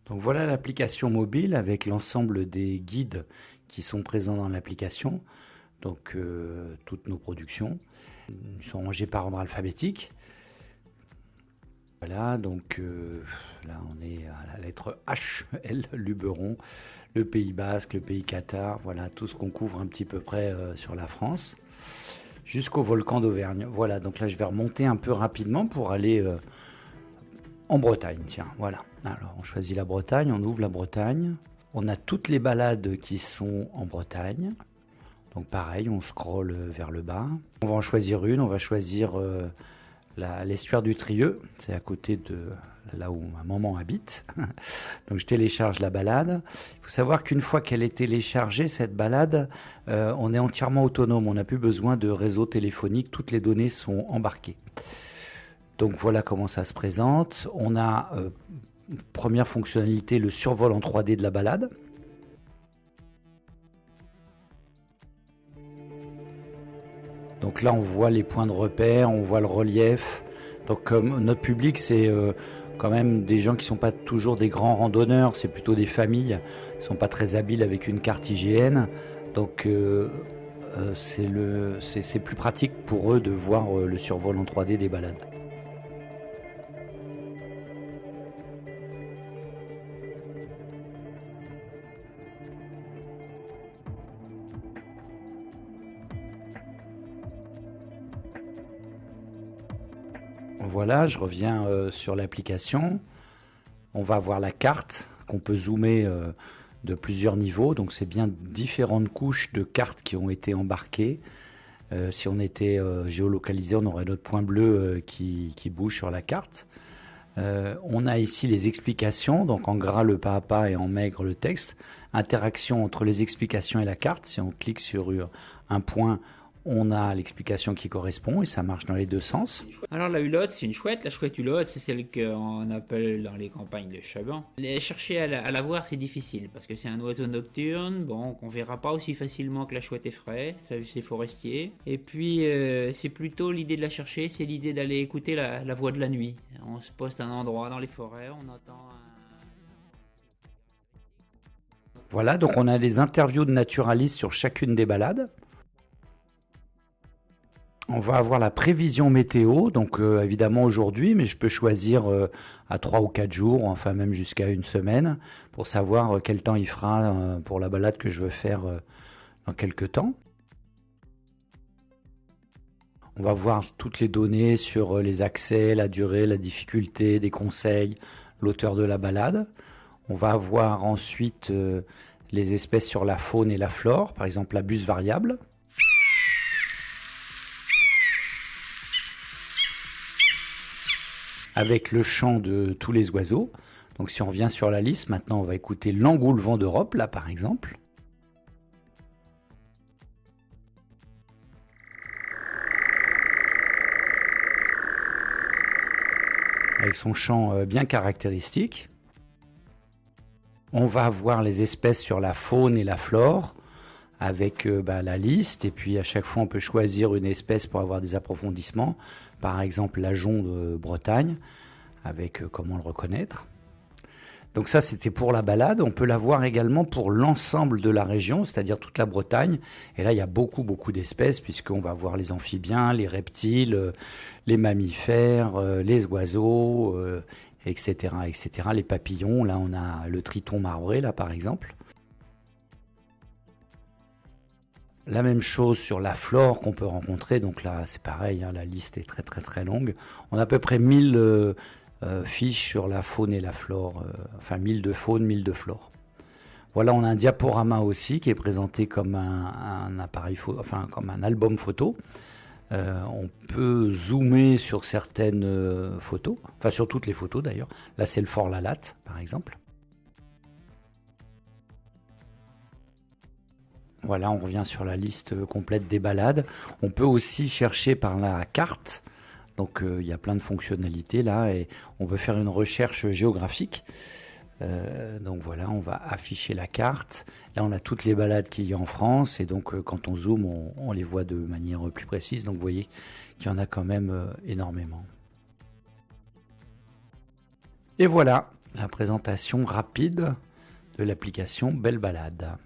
Donc voilà l'application mobile avec l'ensemble des guides qui sont présents dans l'application. Donc toutes nos productions. Ils sont rangés par ordre alphabétique. Voilà, donc là on est à la lettre H, L, Luberon, le Pays Basque, le Pays Cathare, voilà tout ce qu'on couvre un petit peu près sur la France, jusqu'au volcan d'Auvergne. Voilà, donc là je vais remonter un peu rapidement pour aller en Bretagne, tiens, voilà. Alors on choisit la Bretagne, on ouvre la Bretagne, on a toutes les balades qui sont en Bretagne. Donc pareil, on scrolle vers le bas. On va en choisir une, on va choisir l'estuaire du Trieux, c'est à côté de là où ma maman habite. Donc je télécharge la balade. Il faut savoir qu'une fois qu'elle est téléchargée, cette balade, on est entièrement autonome, on n'a plus besoin de réseau téléphonique, toutes les données sont embarquées. Donc voilà comment ça se présente. On a, première fonctionnalité, le survol en 3D de la balade. Donc là, on voit les points de repère, on voit le relief. Donc comme notre public, c'est quand même des gens qui ne sont pas toujours des grands randonneurs, c'est plutôt des familles, ils ne sont pas très habiles avec une carte IGN. Donc c'est plus pratique pour eux de voir le survol en 3D des balades. Voilà, je reviens sur l'application. On va avoir la carte qu'on peut zoomer de plusieurs niveaux. Donc c'est bien différentes couches de cartes qui ont été embarquées. Si on était géolocalisé, on aurait notre point bleu qui bouge sur la carte. On a ici les explications, donc en gras le pas à pas et en maigre le texte. Interaction entre les explications et la carte. Si on clique sur un point, on a l'explication qui correspond et ça marche dans les deux sens. Alors la hulotte, c'est une chouette. La chouette hulotte, c'est celle qu'on appelle dans les campagnes le chaban. Chercher à la voir, c'est difficile parce que c'est un oiseau nocturne, bon, qu'on verra pas aussi facilement que la chouette effraie, c'est forestier. Et puis c'est plutôt l'idée de la chercher, c'est l'idée d'aller écouter la voix de la nuit. On se poste à un endroit dans les forêts, on entend Voilà, donc on a des interviews de naturalistes sur chacune des balades. On va avoir la prévision météo, donc évidemment aujourd'hui, mais je peux choisir à 3 ou 4 jours, enfin même jusqu'à une semaine, pour savoir quel temps il fera pour la balade que je veux faire dans quelques temps. On va voir toutes les données sur les accès, la durée, la difficulté, des conseils, l'auteur de la balade. On va avoir ensuite les espèces sur la faune et la flore, par exemple la buse variable. Avec le chant de tous les oiseaux. Donc si on revient sur la liste, maintenant on va écouter l'engoulevent d'Europe, là par exemple. Avec son chant bien caractéristique. On va avoir les espèces sur la faune et la flore, avec la liste, et puis à chaque fois on peut choisir une espèce pour avoir des approfondissements. Par exemple l'ajon de Bretagne, avec comment le reconnaître. Donc ça c'était pour la balade. On peut la voir également pour l'ensemble de la région, c'est-à-dire toute la Bretagne. Et là il y a beaucoup d'espèces, puisqu'on va voir les amphibiens, les reptiles, les mammifères, les oiseaux, etc., etc. Les papillons, là on a le triton marbré, là par exemple. La même chose sur la flore qu'on peut rencontrer, donc là c'est pareil, hein, la liste est très longue. On a à peu près 1000 fiches sur la faune et la flore, enfin 1000 de faune, 1000 de flore. Voilà, on a un diaporama aussi qui est présenté comme un appareil photo, enfin comme un album photo. On peut zoomer sur certaines photos, enfin sur toutes les photos d'ailleurs. Là c'est le Fort Lalatte par exemple. Voilà, on revient sur la liste complète des balades. On peut aussi chercher par la carte. Donc il y a plein de fonctionnalités là et on peut faire une recherche géographique. Donc voilà, on va afficher la carte. Là, on a toutes les balades qu'il y a en France et donc quand on zoome, on les voit de manière plus précise. Donc vous voyez qu'il y en a quand même énormément. Et voilà, la présentation rapide de l'application Belle Balade.